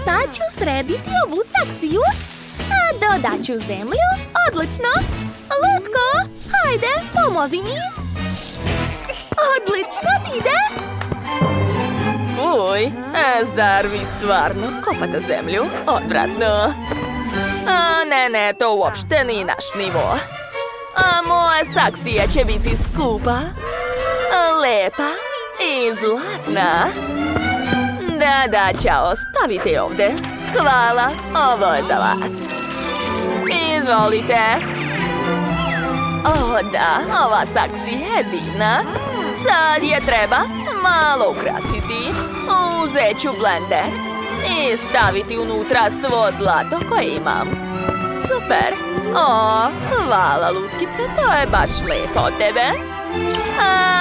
sad ću srediti ovu saksiju. A dodat ću zemlju. Odlično. Lutko, hajde, pomozi mi. Odlično ti ide. Fuj, zar vi stvarno kopate zemlju? Odvratno. Ne, to uopšte nije naš nivo. Moja saksija će biti skupa, lepa i zlatna. Da, ćao, stavite je ovdje. Hvala, ovo je za vas. Izvolite. O da, ova saksija je divna. Sad je treba malo ukrasiti. Uzet ću blender i staviti unutra svo zlato koje imam. Super. O, hvala Lutkice, to je baš lepo od tebe.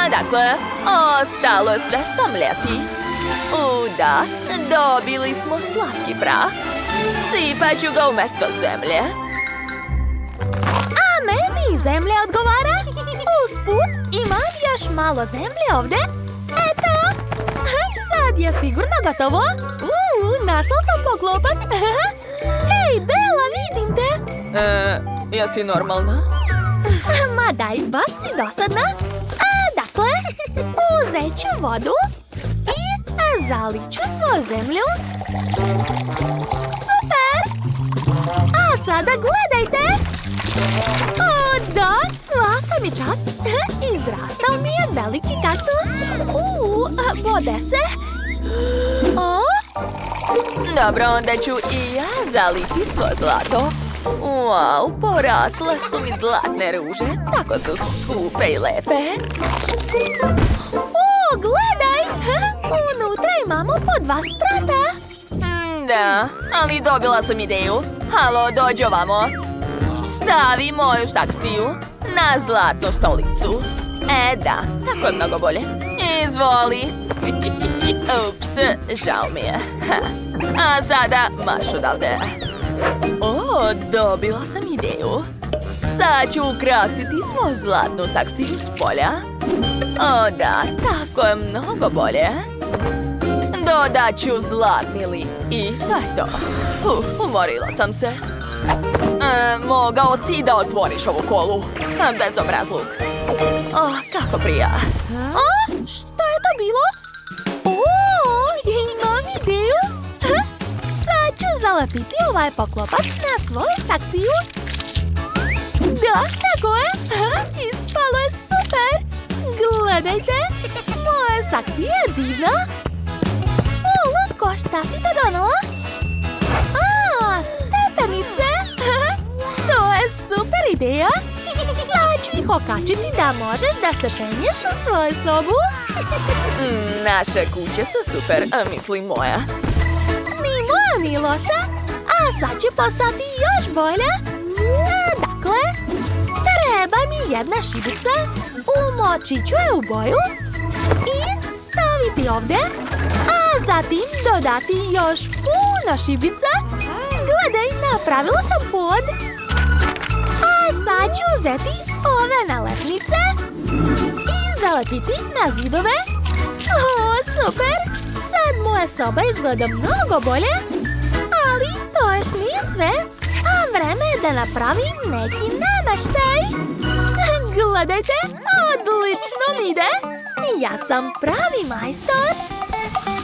Dakle, ostalo je sve samljati. Da, dobili smo slatki prah. Sipat ću ga umjesto zemlje. A meni zemlja odgovara. Usput imam još malo zemlje ovdje. Eto, sad je sigurno gotovo. Našla sam poklopac. Hej, Bela, vidim te. Jesi normalna? Ma daj, baš si dosadna. Dakle, uzet ću vodu i zalit ću svoju zemlju. Super! A sada gledajte. O da, svaka mi čast. Izrastao mi je veliki kaktus. Bode se. Dobro, onda ću i ja zaliti svoje zlato. Wow, porasle su mi zlatne ruže. Tako su skupe i lepe. Gledaj! Unutra imamo po 2 sprata. Da, ali dobila sam ideju. Halo, dođi ovamo. Stavi moju saksiju na zlatnu stolicu. Da, tako je mnogo bolje. Izvoli. Ups, žao mi je. A sada marš odavde. Dobila sam ideju. Sad ću ukrasiti svoju zlatnu saksiju s polja. Da, tako je mnogo bolje. Dodat ću zlatni lif i to je to. Umorila sam se. Mogao si da otvoriš ovu kolu. Bezobrazluk. Kako prija. Šta je to bilo? Imam ideju. Sad ću zalepiti ovaj poklopac na svoju saksiju. Da, tako je. Ispalo je super. Gledajte, moja saksija je divna. Lutko, šta si te donela? Stepenice. To je super ideja. Sad ću ih okačiti da možeš da se penješ u svoju sobu. Naše kuće su super, mislim moja. Ni moja ni loša. A sad će postati još bolja. Dakle, treba mi jedna šibica. Umočit ću je u boju i staviti ovdje. A zatim dodati još puno šibica. Gledaj, napravila sam pod. A sad ću uzeti ove nalepnice i zalepiti na zidove. Super! Sad moja soba izgleda mnogo bolje. Ali to još nije sve. A vreme je da napravim neki nameštaj. Gledajte, odlično mi ide. Ja sam pravi majstor.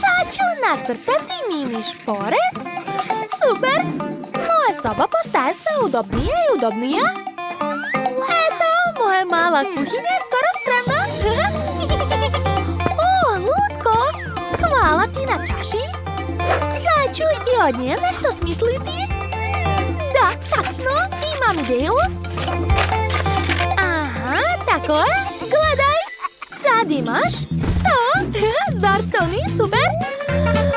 Sad ću nacrtati mini špore. Super! Moja soba postaje sve udobnija i udobnija. Eto, moja mala kuhinja je skoro spremna. Lutko, hvala ti na čaši. Sad ću i od nje nešto smisliti. Da, tačno, imam ideju. Aha, tako je. Gledaj, sad imaš 100. Zar to nije super?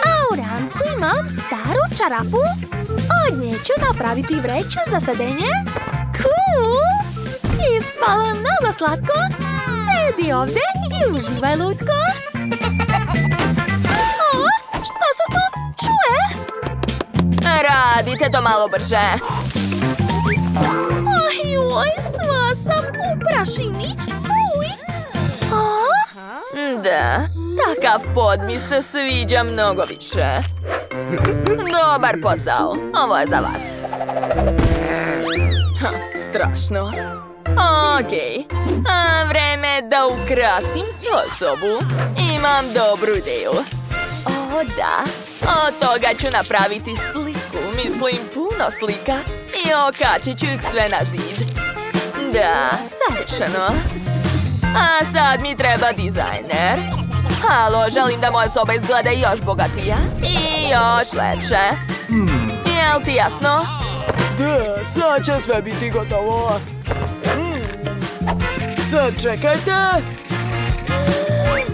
A u rancu imam staru čarapu. Od nje ću napraviti vreću za sedenje. Cool! Ispalo je mnogo slatko. Sedi ovdje i uživaj, Lutko. Što se to čuje? Radite to malo brže. Joj, sva sam u prašini. Da. Ovakav pod mi se sviđa mnogo više. Dobar posao. Ovo je za vas. Strašno. Okej. Vreme je da ukrasim svoju sobu. Imam dobru ideju. O, da. Od toga ću napraviti sliku. Mislim, puno slika. I okačit ću ih sve na zid. Da, savršeno. A sad mi treba dizajner. Halo, želim da moja soba izgleda još bogatija. I još lepše. Jel ti jasno? Da, sad će sve biti gotovo. Sad čekajte.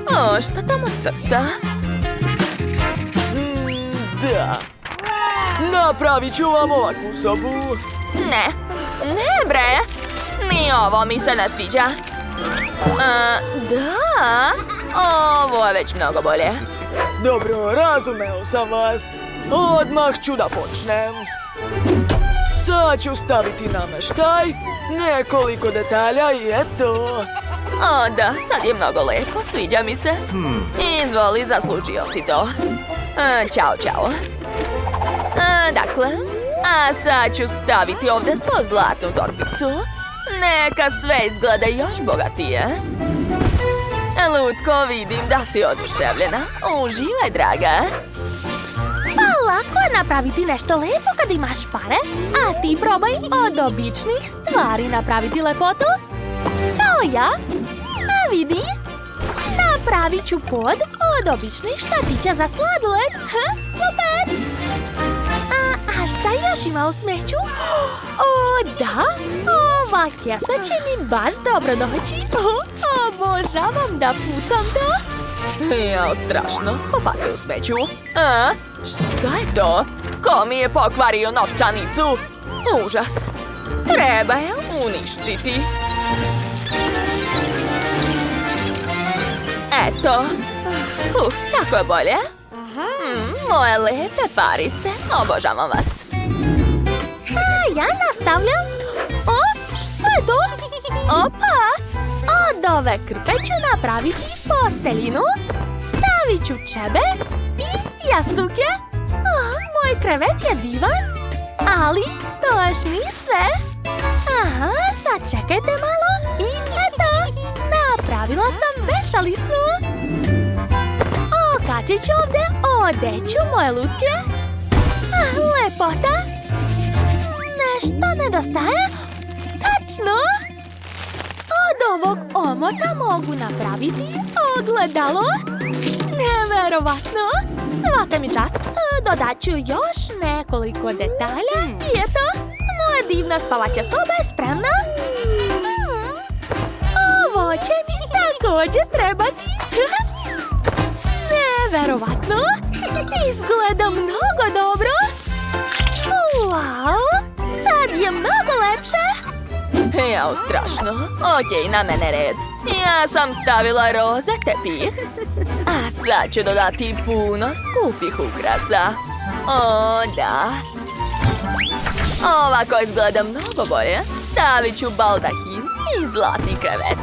O, šta tamo crta? Da. Napravit ću vam ovakvu sobu. Ne, ne bre. Ni ovo mi se ne sviđa. Da, ovo je već mnogo bolje. Dobro, razumeo sam vas. Odmah ću da počnem. Sad ću staviti nameštaj, nekoliko detalja i eto. O da, sad je mnogo lepo, sviđa mi se. Izvoli, zaslužio si to. Ćao, čao. Dakle, a sad ću staviti ovdje svoju zlatnu torbicu. Neka sve izgleda još bogatije. Lutko, vidim da si oduševljena. Uživaj, draga. Pa lako je napraviti nešto lepo kad imaš pare, a ti probaj od običnih stvari napraviti lepotu. Kao ja. A vidi, napravit ću pod od običnih štatića za sladoled. Super! A šta još ima u smeću? O, da! Ova kesa će mi baš dobro doći. Obožavam da pucam to. Jao, strašno. Kopa se u smeću. A? Šta je to? Ko mi je pokvario novčanicu? Užas. Treba je uništiti. Eto. Tako je bolje. Moje lepe parice. Obožavam vas. A ja nastavljam. O, što je to? Opa! Od ove krpe ću napraviti posteljinu. Stavit ću čebe i jastuke. Moj krevet je divan, ali to još nije sve. Aha, sad čekajte malo i eto, napravila sam vešalicu. Okačit ću ovdje odeću moje lutke. Lepota. Nešto nedostaje. Tačno. Od ovog omota mogu napraviti ogledalo. Neverovatno. Svaka mi čast. Dodat ću još nekoliko detalja. I eto, moja divna spavaća soba je spremna. Ovo će mi također trebati. Neverovatno. Izgleda mnogo dobro. Wow. Sad je mnogo lepše. Jao, strašno. Okej, na mene red. Ja sam stavila roze tepih. A sad ću dodati puno skupih ukrasa. O, da. Ovako izgleda mnogo bolje. Stavit ću baldahin i zlatni krevet.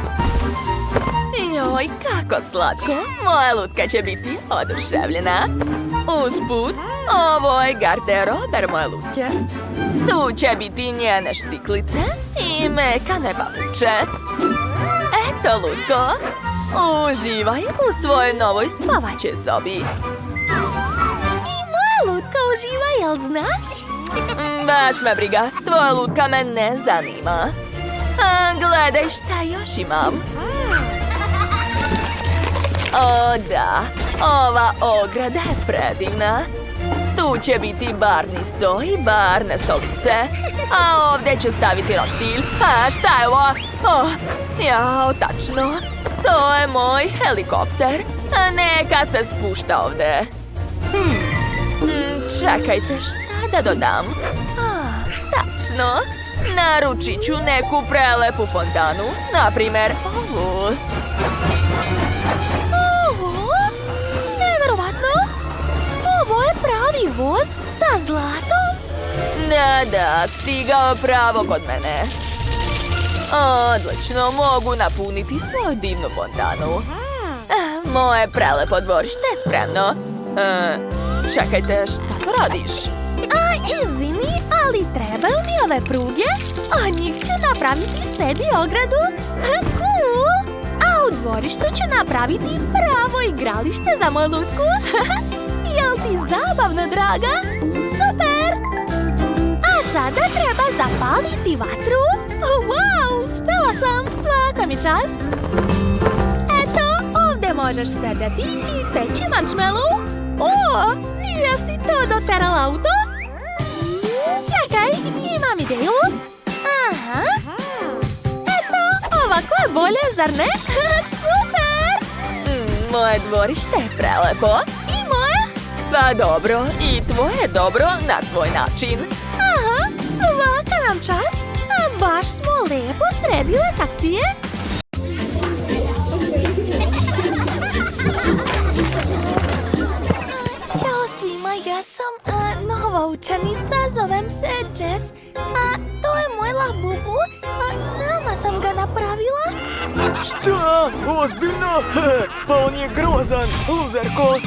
Joj, kako slatko. Moja lutka će biti oduševljena. Usput, ovo je garderober moje lutke. Tu će biti njene štiklice i mekane papuče. Eto, Lutko, uživaj u svojoj novoj spavaćoj sobi. I moja lutka uživa, jel znaš? Baš me briga, tvoja lutka me ne zanima. Gledaj šta još imam. O da, ova ograda je predivna. Tu će biti barni sto i barne stolice. A ovdje ću staviti roštilj. A šta je ovo? Oh, jao, tačno. To je moj helikopter. Neka se spušta ovdje. Čekajte, šta da dodam? Tačno. Naručit ću neku prelepu fontanu. Naprimjer, ovu. Ovo je pravi voz sa zlatom? Da, stigao pravo kod mene. Odlično, mogu napuniti svoju divnu fontanu. Moje prelepo dvorište je spremno. Čekajte, šta to radiš? Izvini, ali trebaju mi ove pruge. Od njih ću napraviti sebi ogradu. Cool! A u dvorištu ću napraviti pravo igralište za moju lutku. Jel ti zabavno, draga? Super! A sada treba zapaliti vatru. Wow, uspela sam, svaka mi čast. Eto, ovdje možeš sedeti i peći marshmallow. O, jesi to doterala auto? Čekaj, imam ideju. Aha. Eto, ovako je bolje, zar ne? Super! Moje dvorište je prelepo. I moje? Pa dobro, i tvoje je dobro na svoj način. Aha, svaka nam čast. A baš smo lijepo sredile saksije. Ćao svima, ja sam nova učenica, zovem se Jess. To je moj labubu, sama sam ga napravila. Šta? Ozbiljno? Pa on je grozan, luzerko.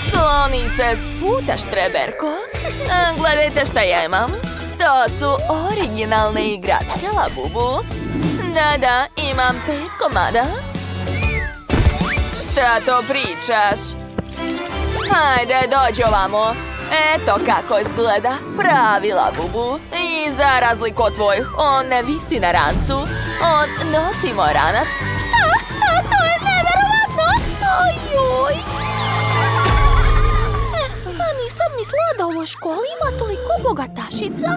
Skloni se s puta, štreberko. Gledajte šta ja imam. To su originalne igračke Labubu. Da, imam 5 komada. Šta to pričaš? Hajde, dođi ovamo. Eto kako izgleda pravi Labubu. I za razliku od tvojih, on ne visi na rancu. On nosi moj ranac. Šta? To je neverovatno! Ojoj! Nisam mislila da u ovoj školi ima toliko bogatašica.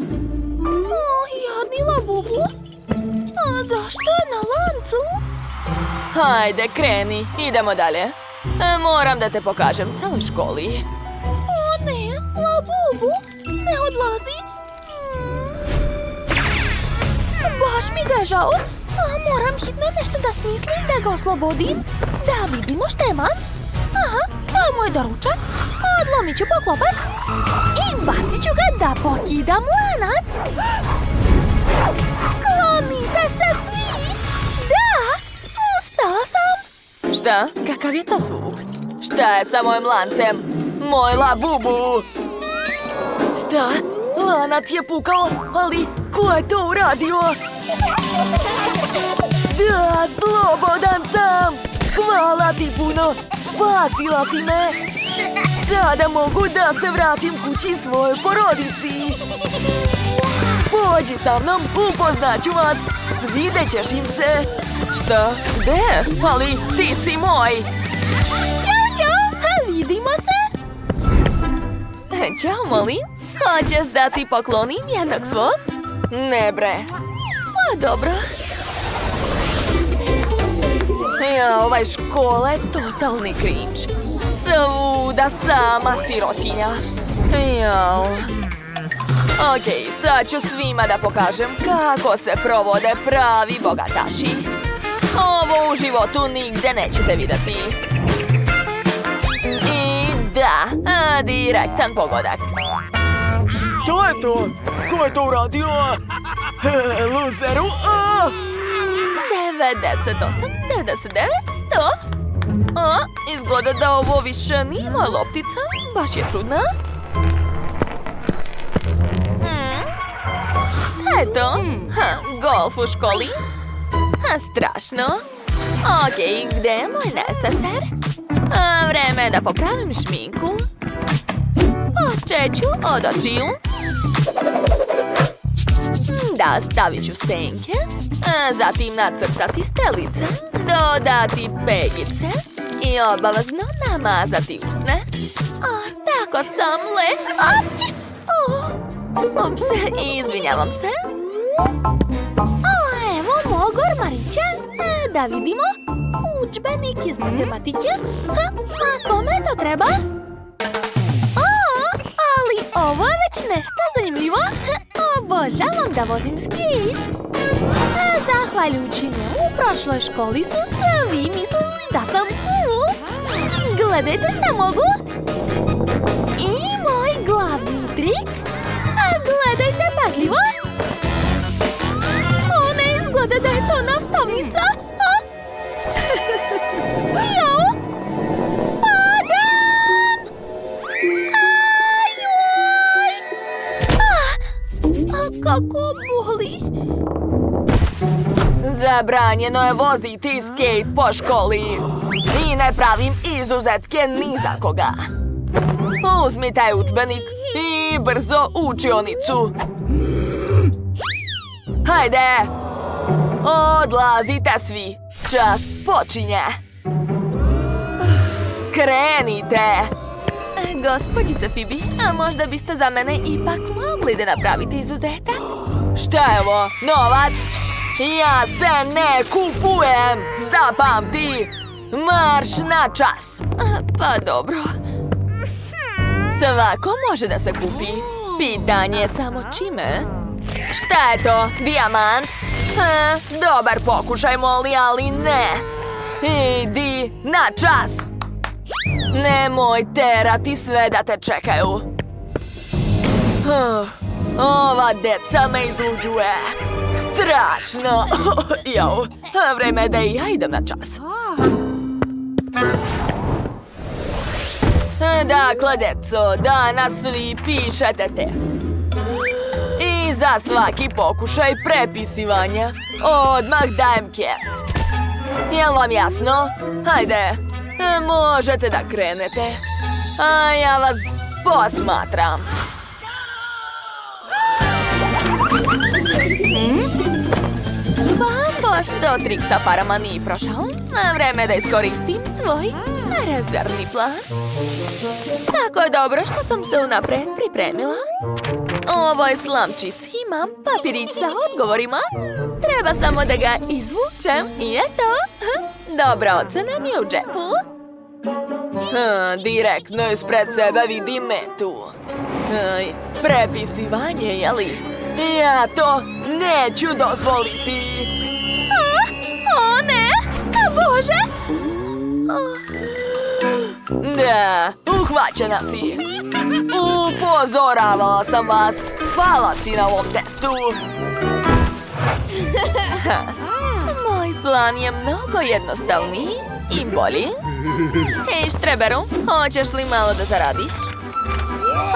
Jadni Labubu. Zašto je na lancu? Hajde, kreni, idemo dalje. Moram da te pokažem celoj školi. Ne, Labubu, ne odlazi. Baš mi ga je žao. Moram hitno nešto da smislim da ga oslobodim. Da vidimo šta imam. Aha, to je moj doručak. Odlomit ću poklopac i bacit ću ga da pokidam lanac. Sklonite se svi! Da, uspela sam! Šta? Kakav je to zvuk? Šta je sa mojim lancem? Moj Labubu! Šta? Lanac je pukao, ali ko je to uradio? Da, slobodan sam! Hvala ti puno! Spasila si me! Sada mogu da se vratim kući svojoj porodici! Pođi sa mnom, upoznaću vas! Svidjet ćeš im se! Šta? Gde? Ali ti si moj! Ćao, vidimo se! Ćao, molim. Hoćeš da ti poklonim jednog svog? Ne bre. Pa dobro. Ja, ovaj škola je totalni cringe. Svuda sama sirotinja. Jao. Okej, sad ću svima da pokažem kako se provode pravi bogataši. Ovo u životu nigde nećete vidjeti. I da, direktan pogodak. Što je to? Ko je to uradio? Luzeru? 98, 99, 100. Izgleda da ovo više nije moja loptica. Baš je čudna. Šta je to? Golf u školi? Strašno. Okej, gdje je moj neseser? Vreme je da popravim šminku. Počet ću od očiju. Da, stavit ću senke. Zatim nacrtati stelice. Dodati pegice. I obavezno namazati usne. Tako sam Apči! Ups, izvinjavam se. Evo mog ormarića. Da vidimo. Udžbenik iz matematike. A kome to treba? Ali ovo je već nešto zanimljivo. Obožavam da vozim ski. Zahvaljujući njemu u prošloj školi su svi mislili da sam cool. Gledajte šta mogu. I moj glavni trik. Gledajte pažljivo. Ne izgleda da je to nastavnica. Jao! jako boli. Zabranjeno je voziti skejt po školi. I ne pravim izuzetke ni za koga. Uzmi taj udžbenik i brzo u učionicu. Hajde! Odlazite svi. Čas počinje. Krenite! Gospođice Phoebe, a možda biste za mene ipak mogli da napravite izuzetak? Šta je ovo? Novac? Ja se ne kupujem! Zapamti! Marš na čas! Pa dobro. Svako može da se kupi. Pitanje je samo čime. Šta je to? Dijamant? Dobar pokušaj, Molly, ali ne. Idi na čas. Nemoj terati sve da te čekaju. Ova deca me izluđuje. Strašno. Jau, vreme je da i ja idem na čas. Dakle, deco, danas svi pišete test. I za svaki pokušaj prepisivanja odmah dajem kec. Jel vam jasno? Hajde, možete da krenete. A ja vas posmatram. Pošto trik sa parama nije prošao, vreme je da iskoristim svoj rezervni plan. Tako je dobro što sam se unapred pripremila. U ovoj slamčici imam papirić sa odgovorima. Treba samo da ga izvučem i eto. Dobra ocena mi je u džepu. Direktno ispred sebe vidim metu. Prepisivanje, jeli? Ja to neću dozvoliti. O ne! Bože! Da, uhvaćena si. Upozoravala sam vas. Pala si na ovom testu. Moj plan je mnogo jednostavniji i bolji. Hej, Štreberu, hoćeš li malo da zaradiš?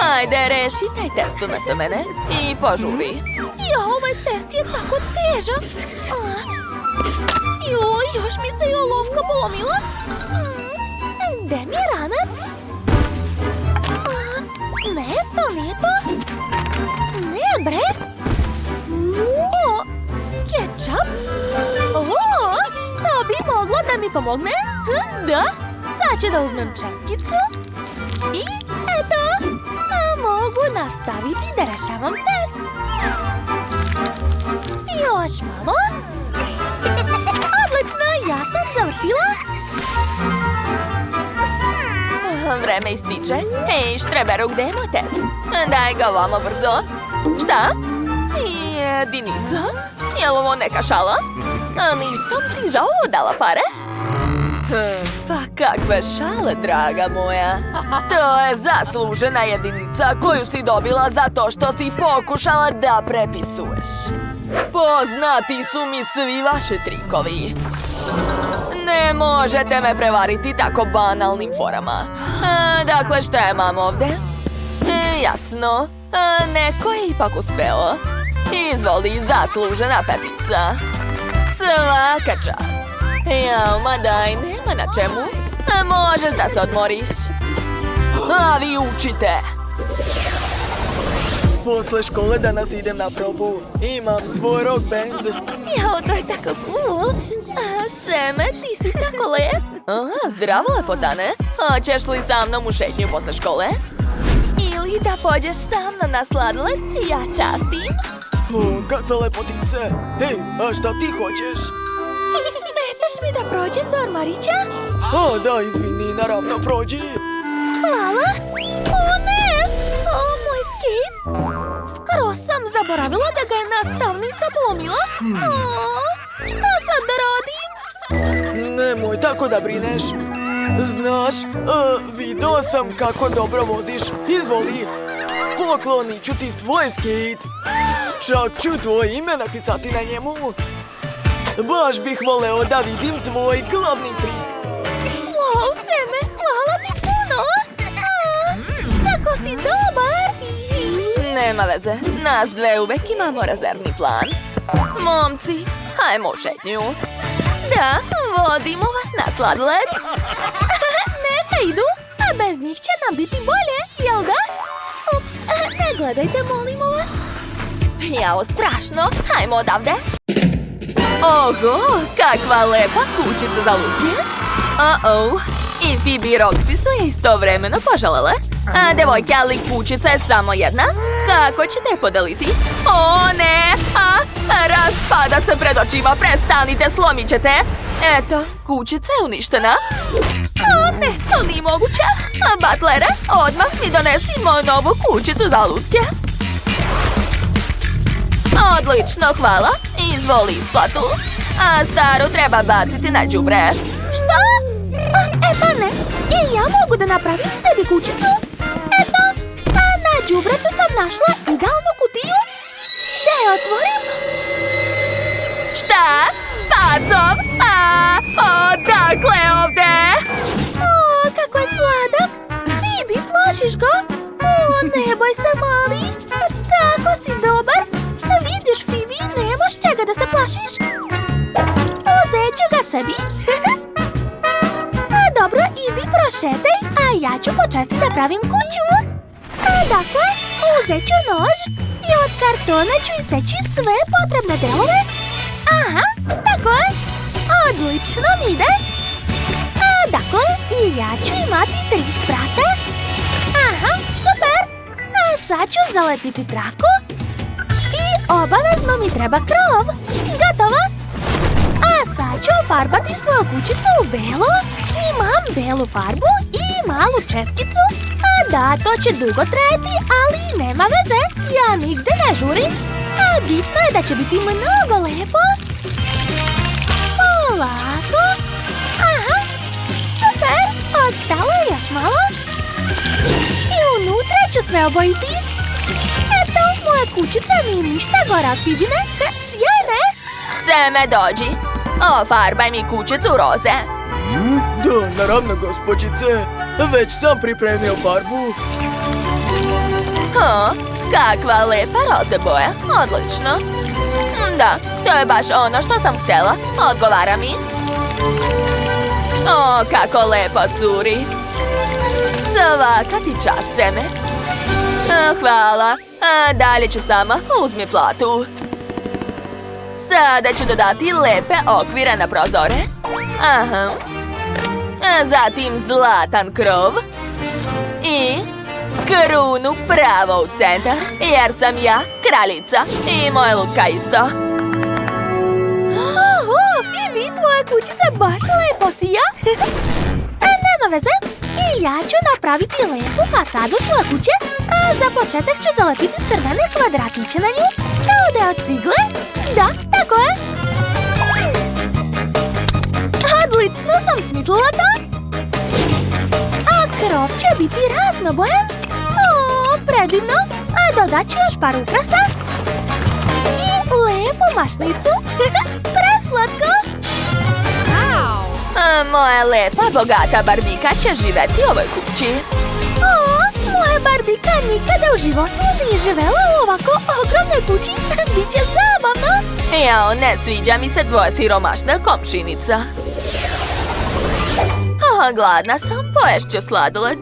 Hajde, reši taj test umjesto mene i požuri. Ovaj test je tako težak. Još mi se i olovka polomila. Gde mi je ranac? Ne, to nije to. Ne, bre. Kečap. To bi moglo da mi pomogne. Da, sad ću da uzmem čekicu. I eto, mogu nastaviti da rešavam test. Još malo. Odlično, ja sam završila. Vreme ističe. Hej, Štreberu, gde je moj test? Daj ga ovamo brzo. Šta? Jedinica? Jel ovo neka šala? Nisam ti za ovo dala pare? Pa kakve šale, draga moja. To je zaslužena jedinica koju si dobila zato što si pokušala da prepisuješ. Poznati su mi svi vaši trikovi. Ne možete me prevariti tako banalnim forama. Dakle, šta imam ovde? Jasno. Neko je ipak uspeo. Izvoli, zaslužena petica. Svaka čast. Jao, ma daj, nema na čemu. Možeš da se odmoriš. A vi učite. Posle škole danas idem na probu. Imam svoj rock band. Jao, to je tako cool. Seme, ti si tako lep. Zdravo, lepotane. Hoćeš li sa mnom u šetnju posle škole? Ili da pođeš sa mnom na sladoled, ja častim. Kaca lepotice. Hej, a šta ti hoćeš? Smetaš mi da prođem do ormarića? Da, izvini, naravno, prođi. Hvala. O ne! Moj skejt. Skoro sam zaboravila da ga je nastavnica polomila. Šta sad da radim? Nemoj tako da brineš. Znaš, video sam kako dobro voziš. Izvoli. Poklonit ću ti svoj skejt. Čak ću tvoje ime napisati na njemu. Baš bih voleo da vidim tvoj glavni trik. Wow, Seme, hvala ti puno. Kako si dobar. Nema veze, nas dve uvek imamo rezervni plan. Momci, hajmo u šetnju. Da, vodimo vas na sladoled. Neka idu, a bez njih će nam biti bolje, jel da? Ups, ne gledajte, molimo vas. Jao, strašno, hajmo odavde. Oho, kakva lepa kućica za lutnje. Uh-oh, i Phoebe i Roxy su je istovremeno poželele. A devojke, ali kućica je samo jedna. Kako ćete je podeliti? O ne, raspada se pred očima, prestanite, slomit ćete. Eto, kućica je uništena. O ne, to nije moguće. Butlere, odmah mi donesimo novu kućicu za lutke. Odlično, hvala. Izvoli isplatu. A staru treba baciti na đubre. Šta? Pa ne, i ja mogu da napravim sebi kućicu. Eto, na đubretu sam našla idealnu kutiju. Da je otvorim. Šta? Pacov? Odakle ovde? O, kako je sladak. Phoebe, plašiš ga? O, ne boj se, mali. Tako si dobar. Vidiš, Phoebe, nemaš čega da se plašiš. Uzet ću ga sebi. Dobro, idi prošetaj, a ja ću početi da pravim kuću. Dakle, uzet ću nož i od kartona ću iseći sve potrebne delove. Aha, tako je. Odlično mi ide. Dakle, i ja ću imati 3 sprata. Aha, super. A sad ću zalepiti traku. I obavezno mi treba krov. Gotovo. A sad ću farbati svoju kućicu u belo. Imam belu farbu i malu čepkicu. A da, to će dugo trajati, ali nema veze. Ja nigde ne žurim. A bitno je da će biti mnogo lepo. Polako. Aha, super. Ostalo je još malo. I unutra ću sve obojiti. Eto, moja kućica nije ništa gora od Phoebine. Sjajne. Seme, dođi. Ofarbaj mi kućicu roze. Da, naravno, gospođice. Već sam pripremio farbu. Kakva lepa roze boja. Odlično. Da, to je baš ono što sam htjela. Odgovara mi. O, kako lepo curi. Svaka ti čast, Seme. Hvala. Dalje ću sama. Uzmi platu. Sada ću dodati lepe okvire na prozore. Aha. Zatim zlatan krov. I krunu pravo u centar. Jer sam ja kraljica. I moja lutka isto. Oho, Phoebe, tvoja kućica baš lepo sija. Nema veze. I ja ću napraviti lepu fasadu svoje kuće. A za početak ću zalepiti crvene kvadratiće na nju. Kao da je od cigle. Da, tako je. Odlično sam smislila to. A krov će biti raznobojan. O, predivno. A dodat ću još par ukrasa. I lepu mašnicu. Preslatko. Moja lepa, bogata Barbika će živeti u ovoj kući. O, moja Barbika nikada u životu nije živela u ovako ogromnoj kući. Biće zabavno. Jao, ne sviđa mi se tvoja siromašna komšinica. Gladna sam, poješću sladoled.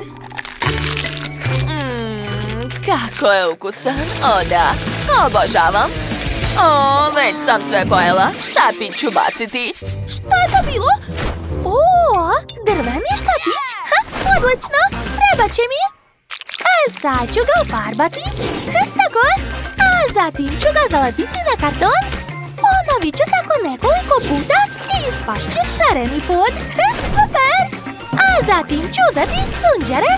Kako je ukusan. O da, obožavam. O, već sam sve pojela. Štapić ću baciti. Šta je to bilo? O, drveni štapić. Odlično, treba će mi. Sad ću ga ofarbati. Tako je. A zatim ću ga zalepiti na karton. Ponovit ću tako nekoliko puta i ispašće šareni pod. Super! A zatim ću uzeti sunđere.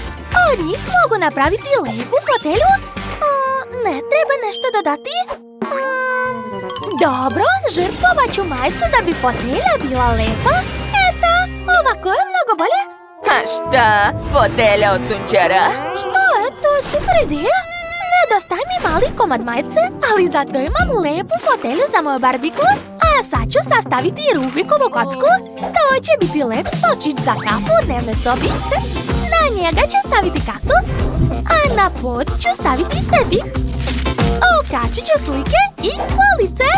Od njih mogu napraviti lepu fotelju. Ne treba nešto dodati. Dobro, žrtvovat ću majicu da bi fotelja bila lepa. Eto, ovako je mnogo bolje. A šta? Fotelja od sunđera? Što je? To je super ideja. Nedostaje mi mali komad majice, ali zato imam lepu fotelju za moju Barbiku. A sad ću sastaviti Rubikovu kocku. To će biti lep stočić za kafu u dnevnoj sobi. Na njega ću staviti kaktus, a na pod ću staviti tepih. Okačit ću slike i police.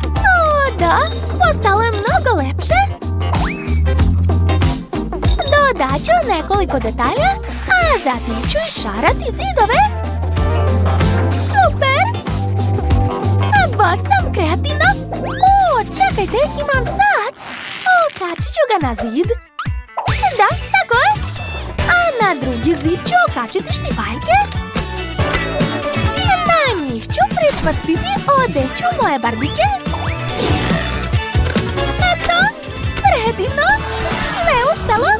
O, da, postalo je mnogo lepše. Dodat ću nekoliko detalja, a zatim ću išarati zidove. Super! Baš sam kreativna. O, čekajte, imam sat. Okačit ću ga na zid. Da, tako je. A na drugi zid ću okačiti štivaljke. Na njih ću pričvrstiti odeću moje Barbike. Eto, predivno. Sve je uspelo.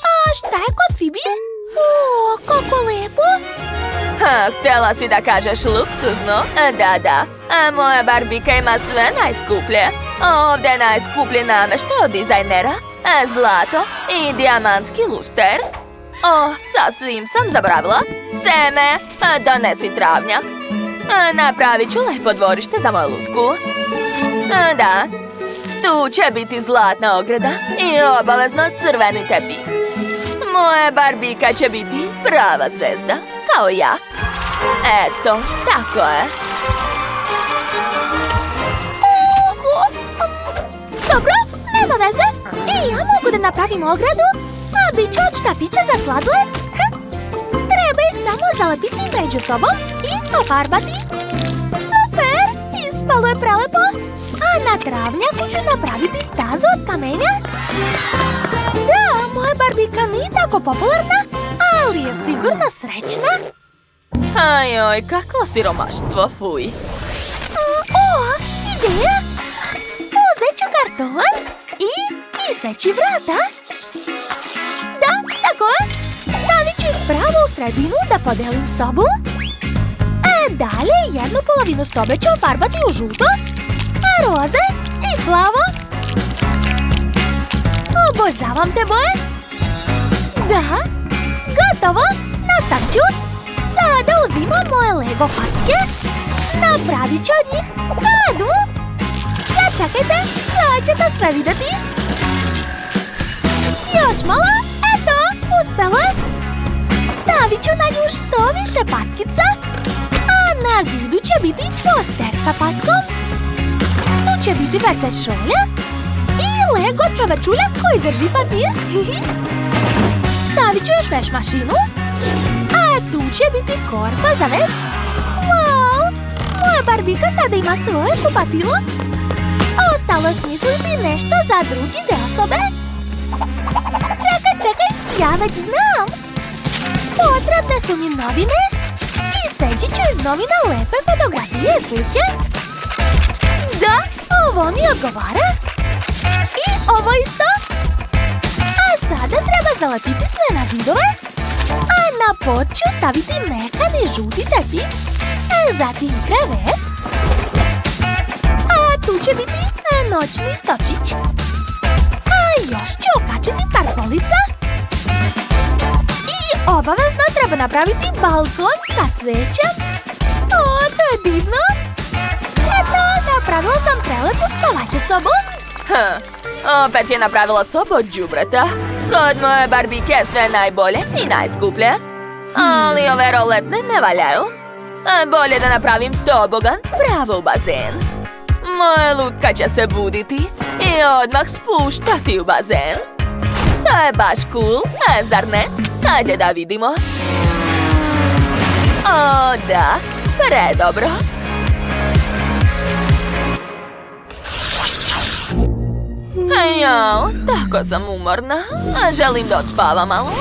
A šta je kod Fibi? O, kako lepo. Htjela si da kažeš luksuzno? Da. Moja Barbika ima sve najskuplje. Ovdje je najskuplji namještaj od dizajnera. Zlato i dijamantski luster. O, sasvim sam zaboravila. Seme, donesi travnjak. Napravit ću lepo dvorište za moju lutku. Da, tu će biti zlatna ograda i obavezno crveni tepih. Moja Barbika će biti prava zvezda, kao ja. Eto, tako je. Dobro, nema veze. I ja mogu da napravim ogradu, a bit će od štapića za sladoled. Treba ih samo zalepiti među sobom i pofarbati. Super, ispalo je prelepo. A na travnjaku ću napraviti stazu od kamenja. Da, moja Barbika nije tako popularna, ali je sigurno srećna. Ajoj, kakvo siromaštvo, fuj. O, ideja! Uzet ću karton i iseći vrata. Da, tako je. Stavit ću ih pravo u sredinu da podelim sobu. A dalje jednu polovinu sobe ću ofarbati u žuto, a roze i plavo. Obožavam te boje. Da, gotovo. Nastavit ću. Sada uzimam moje Lego kocke. Napravit ću od njih kanu. Sačekajte, sad ćete sve vidjeti. Još malo, eto, uspelo je. Stavit ću na nju što više patkica. A na zidu će biti poster sa patkom. Tu će biti WC šolja i Lego čovečulja koji drži papir. Stavit ću još veš mašinu. A tu će biti korpa za veš. Wow! Moja Barbika sada ima svoje kupatilo. Ostalo je smisliti nešto za drugi deo sobe. Čekaj, ja već znam. Potrebne su mi novine. I seđit ću iz novina lepe fotografije i slike. Da, ovo mi odgovara. I ovo isto. A sada treba zalepiti sve na zidove. A na pod ću staviti mekani žuti tepih. Zatim krevet. A tu će biti noćni stočić. A još ću okačiti par polica. I obavezno treba napraviti balkon sa cvećem. O, to je divno. Eto, napravila sam prelepu spavaću sobu. Opet je napravila sobu od đubreta. Kod moje Barbike je sve najbolje i najskuplje. Ali ove roletne ne valjaju. Bolje da napravim tobogan pravo u bazen. Moja lutka će se buditi i odmah spuštati u bazen. To je baš cool, zar ne? Hajde da vidimo. O, da, predobro. Jao, tako sam umorna. Želim da odspavam malo.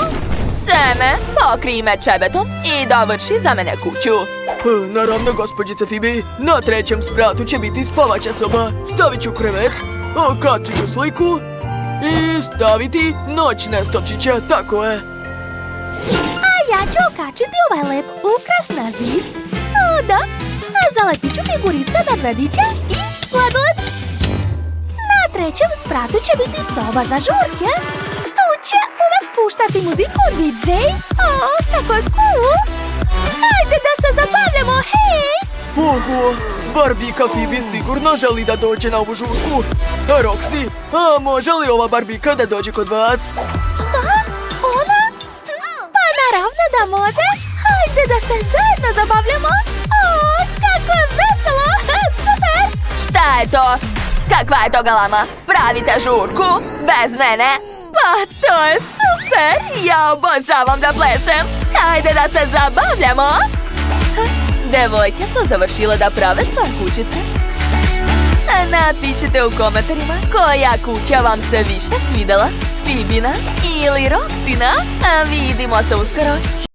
Seme, pokrij me čebetom i dovrši za mene kuću. Naravno, gospođice Fibi. Na trećem spratu će biti spavaća soba. Stavit ću krevet, okačit ću sliku i staviti noćne stočiće, tako je. A ja ću okačiti ovaj lep ukras na zid. O, da, zalepit ću figurice medvedića i sladoled. Na trećem spratu će biti soba za žurke. Tu će uvek puštati muziku DJ. O, tako je cool. Ajde da se zabavljamo, hej! Oho, Barbika Fibi sigurno želi da dođe na ovu žurku. Roxy, a može li ova Barbika da dođe kod vas? Šta? Ona? Pa naravno da može. Ajde da se zajedno zabavljamo. O, kako je Šta je to? Kakva je to galama? Pravite žurku? Bez mene? Pa to je super! Ja obožavam da plešem! Hajde da se zabavljamo! Devojke su završile da prave svoje kućice. Napišite u komentarima koja kuća vam se više svidela, Fibina ili Roxina. A vidimo se uskoro.